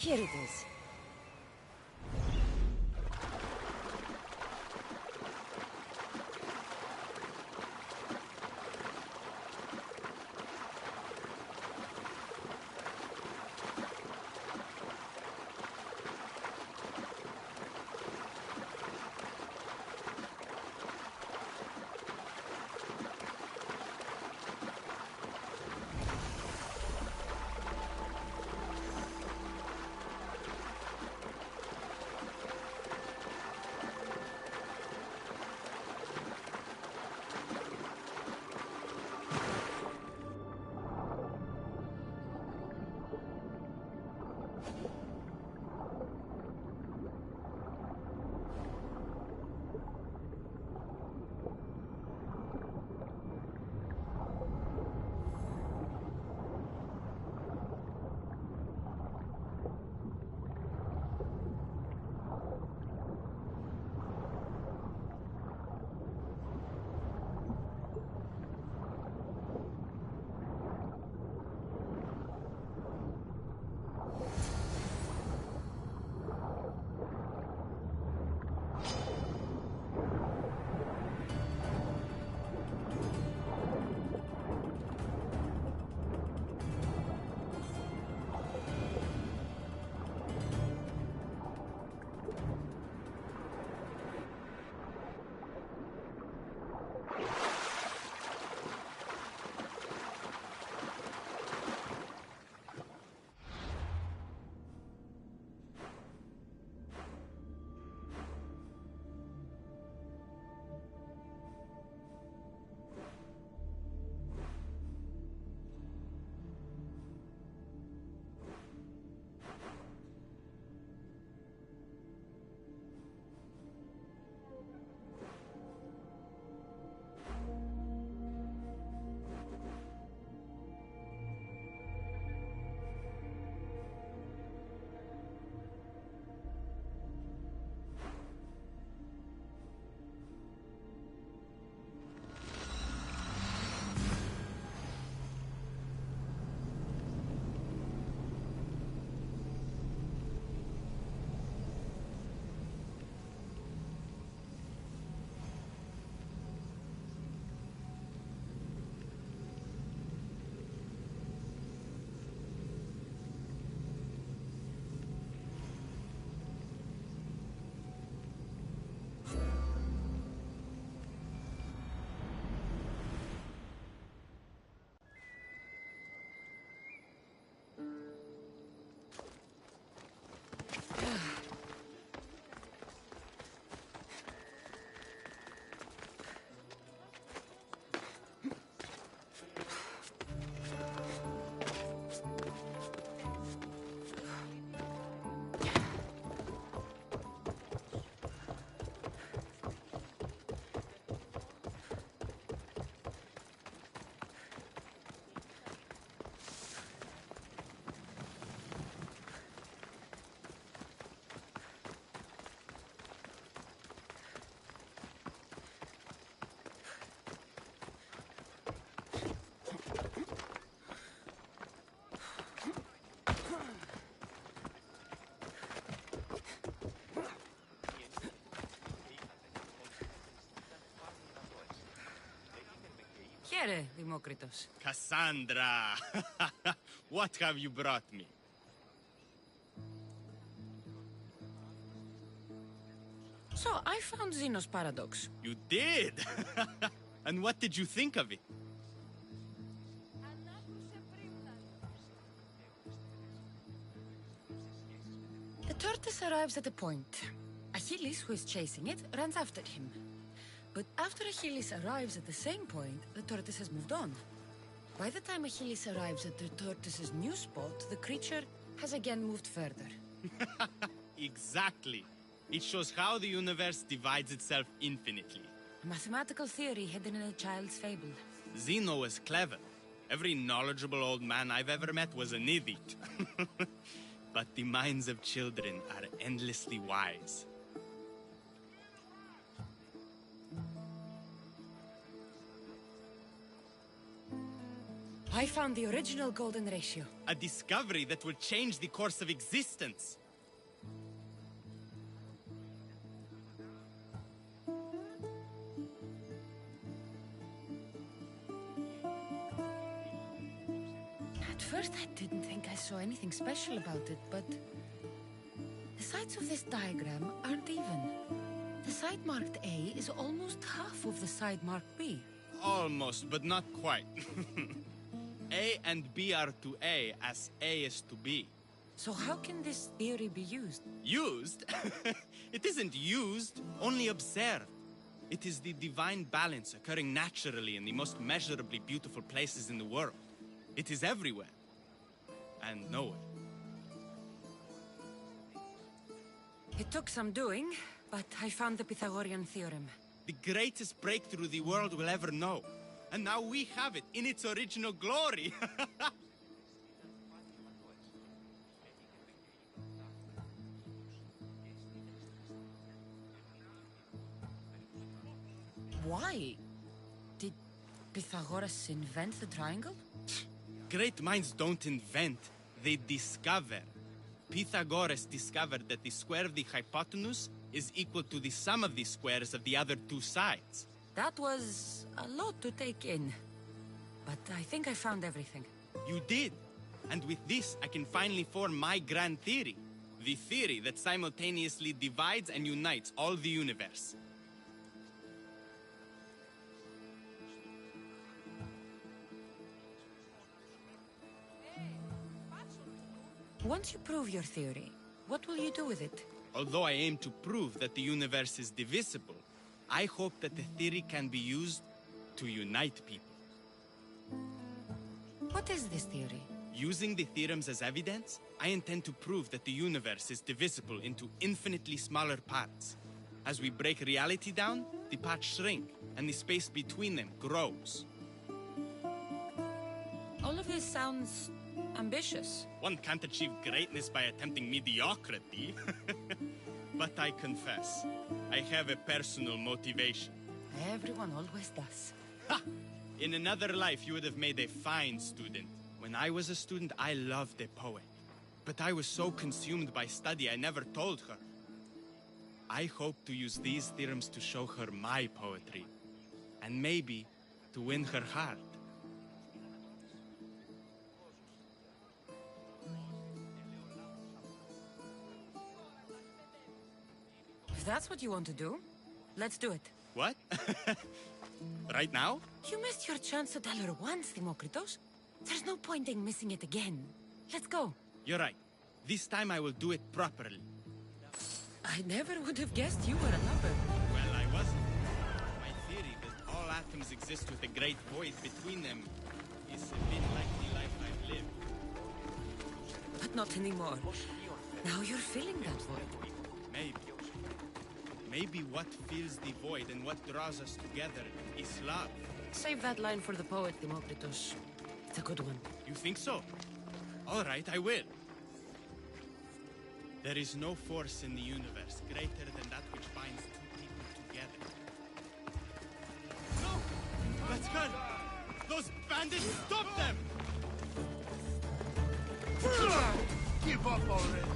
Here it is. Here, Δημόκριτος. Cassandra! What have you brought me? So, I found Zeno's paradox. You did? And what did you think of it? The tortoise arrives at a point. Achilles, who is chasing it, runs after him. But after Achilles arrives at the same point, the tortoise has moved on. By the time Achilles arrives at the tortoise's new spot, the creature has again moved further. Exactly. It shows how the universe divides itself infinitely. A mathematical theory hidden in a child's fable. Zeno was clever. Every knowledgeable old man I've ever met was an idiot. But the minds of children are endlessly wise. I found the original golden ratio. A discovery that will change the course of existence. At first, I didn't think I saw anything special about it, but the sides of this diagram aren't even. The side marked A is almost half of the side marked B. Almost, but not quite. A and B are to A as A is to B. So how can this theory be used? Used? It isn't used, only observed. It is the divine balance occurring naturally in the most measurably beautiful places in the world. It is everywhere. And nowhere. It took some doing, but I found the Pythagorean theorem. The greatest breakthrough the world will ever know. And now we have it in its original glory. Why? Did Pythagoras invent the triangle? Great minds don't invent, they discover. Pythagoras discovered that the square of the hypotenuse is equal to the sum of the squares of the other two sides. That was a lot to take in. But I think I found everything. You did. And with this, I can finally form my grand theory. The theory that simultaneously divides and unites all the universe. Once you prove your theory, what will you do with it? Although I aim to prove that the universe is divisible, I hope that the theory can be used to unite people. What is this theory? Using the theorems as evidence, I intend to prove that the universe is divisible into infinitely smaller parts. As we break reality down, the parts shrink, and the space between them grows. All of this sounds ambitious. One can't achieve greatness by attempting mediocrity. But I confess, I have a personal motivation. Everyone always does. Ha! In another life, you would have made a fine student. When I was a student, I loved a poet. But I was so consumed by study, I never told her. I hope to use these theorems to show her my poetry. And maybe to win her heart. If that's what you want to do, let's do it. What? Right now? You missed your chance to tell her once, Demokritos. There's no point in missing it again. Let's go. You're right. This time I will do it properly. I never would have guessed you were a lover. Well, I wasn't. My theory that all atoms exist with a great void between them is a bit like the life I've lived. But not anymore. Now you're filling that void. Maybe. Maybe what fills the void and what draws us together is love. Save that line for the poet, Demokritos. It's a good one. You think so? All right, I will. There is no force in the universe greater than that which binds two people together. No! Let's go! Those bandits, stop them! Give up already!